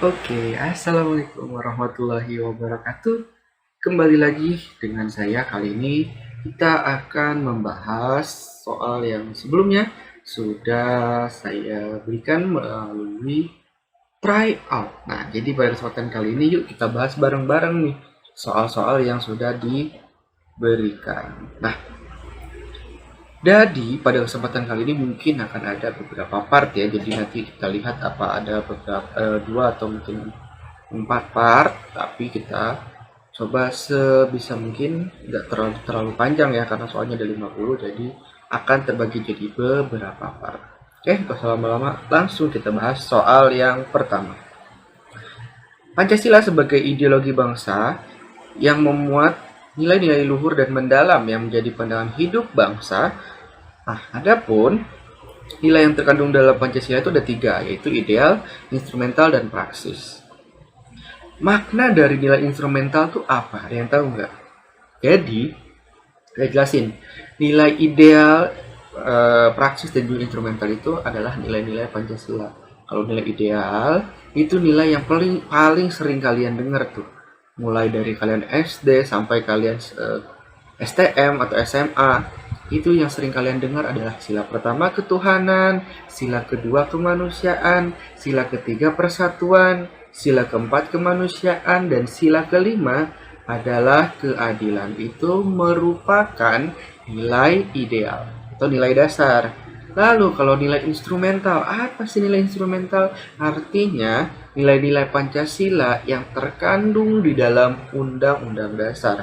Oke, assalamualaikum warahmatullahi wabarakatuh. Kembali lagi dengan saya. Kali ini kita akan membahas soal yang sebelumnya sudah saya berikan melalui tryout. Nah, jadi pada kesempatan kali ini yuk kita bahas bareng-bareng nih soal-soal yang sudah diberikan. Nah, jadi pada kesempatan kali ini mungkin akan ada beberapa part ya. Jadi nanti kita lihat apa ada beberapa dua atau mungkin 4 part, tapi kita coba sebisa mungkin nggak terlalu panjang ya, karena soalnya ada 50, jadi akan terbagi jadi beberapa part. Oke, nggak usah lama-lama, langsung kita bahas soal yang pertama. Pancasila sebagai ideologi bangsa yang memuat nilai-nilai luhur dan mendalam yang menjadi pandangan hidup bangsa. Nah, adapun nilai yang terkandung dalam Pancasila itu ada 3, yaitu ideal, instrumental, dan praksis. Makna dari nilai instrumental itu apa? Ada yang tahu nggak? Jadi, saya jelasin. Nilai ideal, praksis, dan juga instrumental itu adalah nilai-nilai Pancasila. Kalau nilai ideal, itu nilai yang paling sering kalian dengar tuh. Mulai dari kalian SD sampai kalian STM atau SMA. Itu yang sering kalian dengar adalah sila pertama ketuhanan, sila kedua kemanusiaan, sila ketiga persatuan, sila keempat kemanusiaan, dan sila kelima adalah keadilan. Itu merupakan nilai ideal atau nilai dasar. Lalu kalau nilai instrumental, apa sih nilai instrumental? Artinya nilai-nilai Pancasila yang terkandung di dalam Undang-Undang Dasar.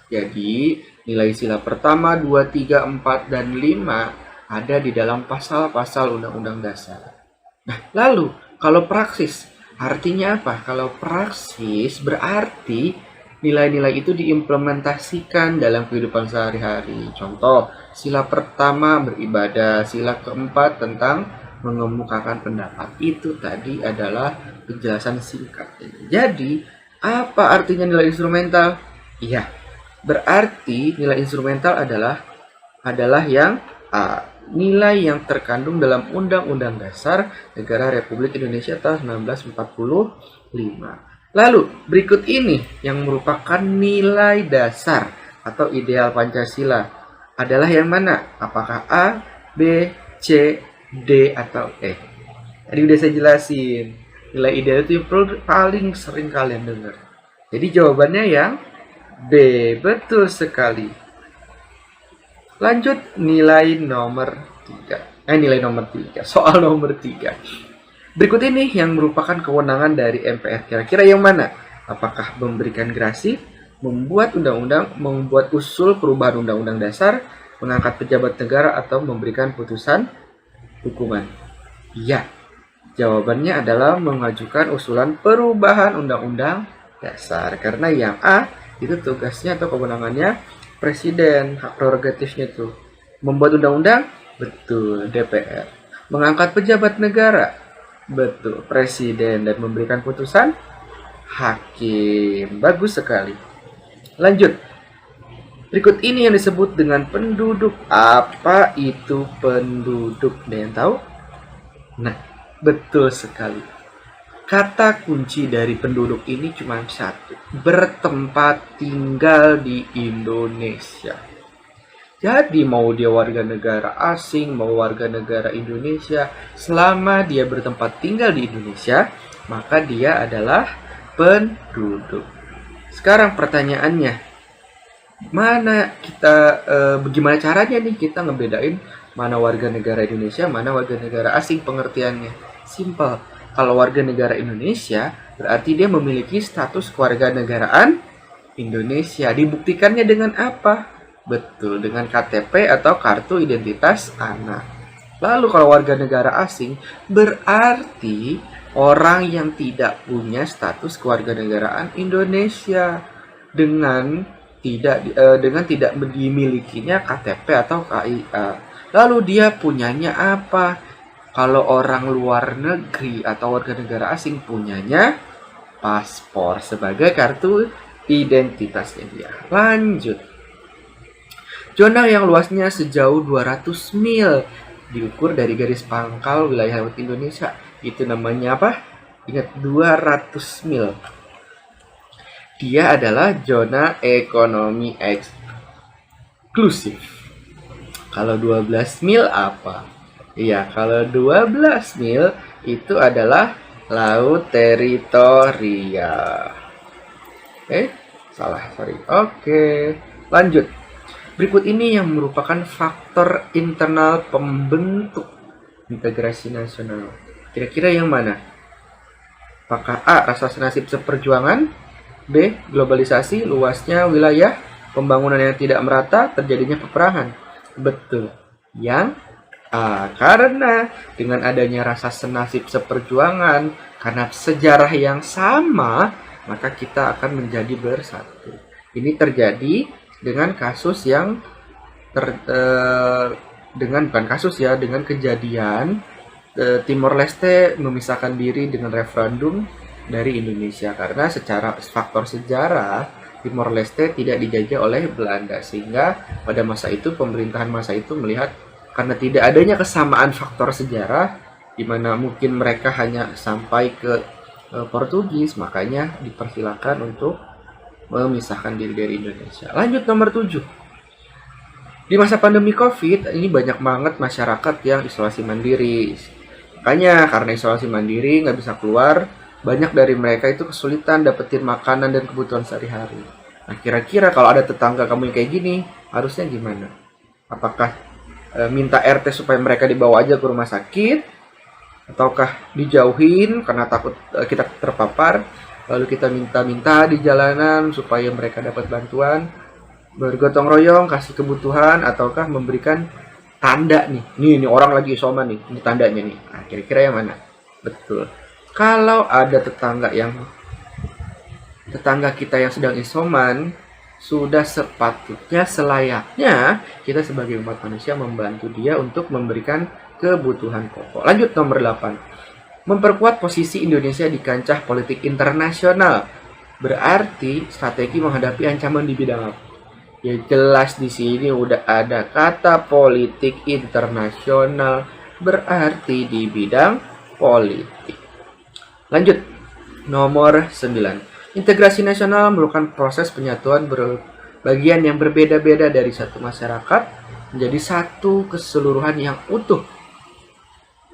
Jadi nilai sila pertama, 2, 3, 4, dan 5 ada di dalam pasal-pasal Undang-Undang Dasar. Nah, lalu kalau praksis, artinya apa? Kalau praksis berarti nilai-nilai itu diimplementasikan dalam kehidupan sehari-hari. Contoh, sila pertama beribadah, sila keempat tentang mengemukakan pendapat. Itu tadi adalah penjelasan singkat. Jadi, apa artinya nilai instrumental? Iya, berarti nilai instrumental adalah yang A, nilai yang terkandung dalam Undang-Undang Dasar Negara Republik Indonesia tahun 1945. Lalu berikut ini yang merupakan nilai dasar atau ideal Pancasila adalah yang mana? Apakah A, B, C, D, atau E? Tadi udah saya jelasin. Nilai ideal itu yang paling sering kalian dengar. Jadi jawabannya yang B, betul sekali. Lanjut nilai nomor 3. Soal nomor 3. Berikut ini yang merupakan kewenangan dari MPR. Kira-kira yang mana? Apakah memberikan gerasi, membuat undang-undang, membuat usul perubahan undang-undang dasar, mengangkat pejabat negara, atau memberikan putusan hukuman? Iya. Jawabannya adalah mengajukan usulan perubahan undang-undang dasar. Karena yang A itu tugasnya atau kewenangannya presiden, hak prerogatifnya tuh. Membuat undang-undang, betul, DPR. Mengangkat pejabat negara, betul, presiden. Dan memberikan putusan, hakim. Bagus sekali. Lanjut. Berikut ini yang disebut dengan penduduk. Apa itu penduduk? Ada yang tahu? Nah, betul sekali. Kata kunci dari penduduk ini cuma satu, bertempat tinggal di Indonesia. Jadi mau dia warga negara asing, mau warga negara Indonesia, selama dia bertempat tinggal di Indonesia, maka dia adalah penduduk. Sekarang pertanyaannya, bagaimana caranya nih kita ngebedain mana warga negara Indonesia, mana warga negara asing? Pengertiannya simpel. Kalau warga negara Indonesia, berarti dia memiliki status kewarganegaraan Indonesia. Dibuktikannya dengan apa? Betul, dengan KTP atau kartu identitas anak. Lalu kalau warga negara asing, berarti orang yang tidak punya status kewarganegaraan Indonesia dengan tidak dimilikinya KTP atau KIA. Lalu dia punyanya apa? Kalau orang luar negeri atau warga negara asing punyanya paspor sebagai kartu identitasnya dia. Lanjut. Zona yang luasnya sejauh 200 mil diukur dari garis pangkal wilayah laut Indonesia. Itu namanya apa? Ingat, 200 mil. Dia adalah zona ekonomi eksklusif. Kalau 12 mil apa? Iya, kalau 12 mil itu adalah laut teritorial. Sorry. Oke, lanjut. Berikut ini yang merupakan faktor internal pembentuk integrasi nasional. Kira-kira yang mana? Apakah A. Rasa senasib seperjuangan, B. Globalisasi, luasnya wilayah, pembangunan yang tidak merata, terjadinya peperangan? Betul. Yang A. Karena dengan adanya rasa senasib seperjuangan, karena sejarah yang sama, maka kita akan menjadi bersatu. Ini terjadi dengan kasus yang dengan kejadian Timor Leste memisahkan diri dengan referendum dari Indonesia, karena secara faktor sejarah Timor Leste tidak dijajah oleh Belanda, sehingga pada masa itu pemerintahan masa itu melihat karena tidak adanya kesamaan faktor sejarah, di mana mungkin mereka hanya sampai ke Portugis, makanya dipersilakan untuk memisahkan diri dari Indonesia. Lanjut nomor 7. Di masa pandemi COVID, ini banyak banget masyarakat yang isolasi mandiri. Makanya karena isolasi mandiri nggak bisa keluar, banyak dari mereka itu kesulitan dapetin makanan dan kebutuhan sehari-hari. Nah, kira-kira kalau ada tetangga kamu yang kayak gini, harusnya gimana? Apakah minta RT supaya mereka dibawa aja ke rumah sakit? Ataukah dijauhin karena takut kita terpapar, lalu kita minta-minta di jalanan supaya mereka dapat bantuan, bergotong royong kasih kebutuhan, ataukah memberikan tanda nih ini orang lagi isoman nih, ini tandanya nih. Nah, kira-kira yang mana? Betul. Kalau ada tetangga kita yang sedang isoman, sudah sepatutnya selayaknya kita sebagai umat manusia membantu dia untuk memberikan kebutuhan pokok. Lanjut nomor 8. Memperkuat posisi Indonesia di kancah politik internasional. Berarti strategi menghadapi ancaman di bidang apa? Ya jelas di sini udah ada kata politik internasional, berarti di bidang politik. Lanjut nomor 9. Integrasi nasional merupakan proses penyatuan bagian yang berbeda-beda dari satu masyarakat menjadi satu keseluruhan yang utuh,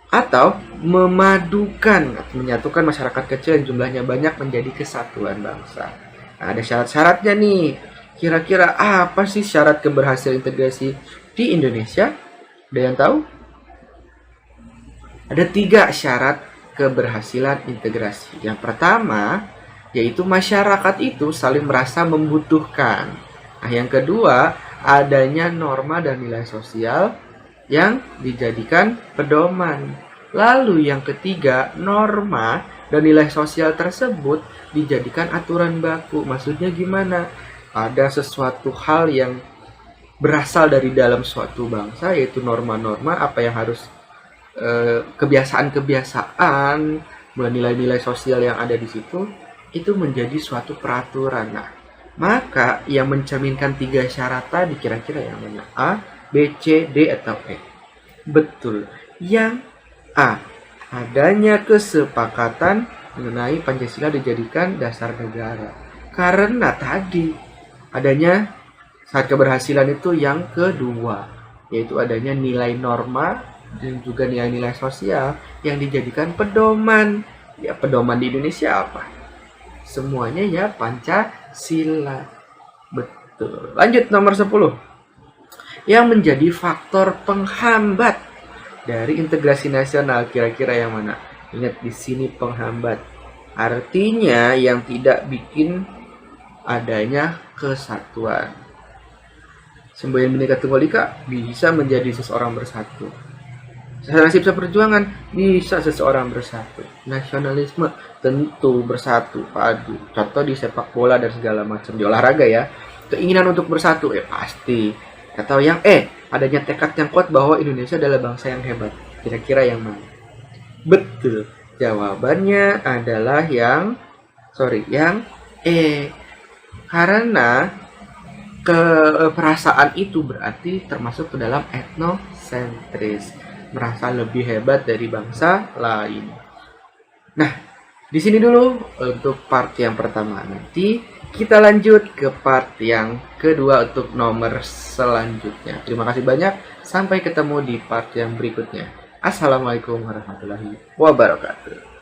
atau memadukan atau menyatukan masyarakat kecil yang jumlahnya banyak menjadi kesatuan bangsa. Nah, ada syarat-syaratnya nih. Kira-kira apa sih syarat keberhasilan integrasi di Indonesia? Ada yang tahu? Ada 3 syarat keberhasilan integrasi. Yang pertama, yaitu masyarakat itu saling merasa membutuhkan. Nah, yang kedua, adanya norma dan nilai sosial yang dijadikan pedoman. Lalu yang ketiga, norma dan nilai sosial tersebut dijadikan aturan baku. Maksudnya gimana? Ada sesuatu hal yang berasal dari dalam suatu bangsa, yaitu norma-norma, apa yang harus kebiasaan-kebiasaan, nilai-nilai sosial yang ada di situ, itu menjadi suatu peraturan. Nah, maka yang mencerminkan 3 syarat tadi kira-kira yang mana? A, B, C, D, atau E? Betul, yang A. Adanya kesepakatan mengenai Pancasila dijadikan dasar negara. Karena tadi adanya syarat keberhasilan itu yang kedua, yaitu adanya nilai norma dan juga nilai-nilai sosial yang dijadikan pedoman. Ya, pedoman di Indonesia apa? Semuanya ya Pancasila. Betul. Lanjut nomor 10. Yang menjadi faktor penghambat dari integrasi nasional, kira-kira yang mana? Ingat di sini penghambat. Artinya yang tidak bikin adanya kesatuan. Semboyan Bhinneka Tunggal Ika bisa menjadi seseorang bersatu. Nasib seperjuangan bisa seseorang bersatu. Nasionalisme tentu bersatu, padu. Contoh di sepak bola dan segala macam, di olahraga ya. Keinginan untuk bersatu pasti. Atau yang adanya tekad yang kuat bahwa Indonesia adalah bangsa yang hebat. Kira-kira yang mana? Betul. Jawabannya adalah yang E. Karena keperasaan itu berarti termasuk ke dalam etnosentris, merasa lebih hebat dari bangsa lain. Nah, Di sini dulu untuk part yang pertama. Nanti kita lanjut ke part yang kedua untuk nomor selanjutnya. Terima kasih banyak. Sampai ketemu di part yang berikutnya. Assalamualaikum warahmatullahi wabarakatuh.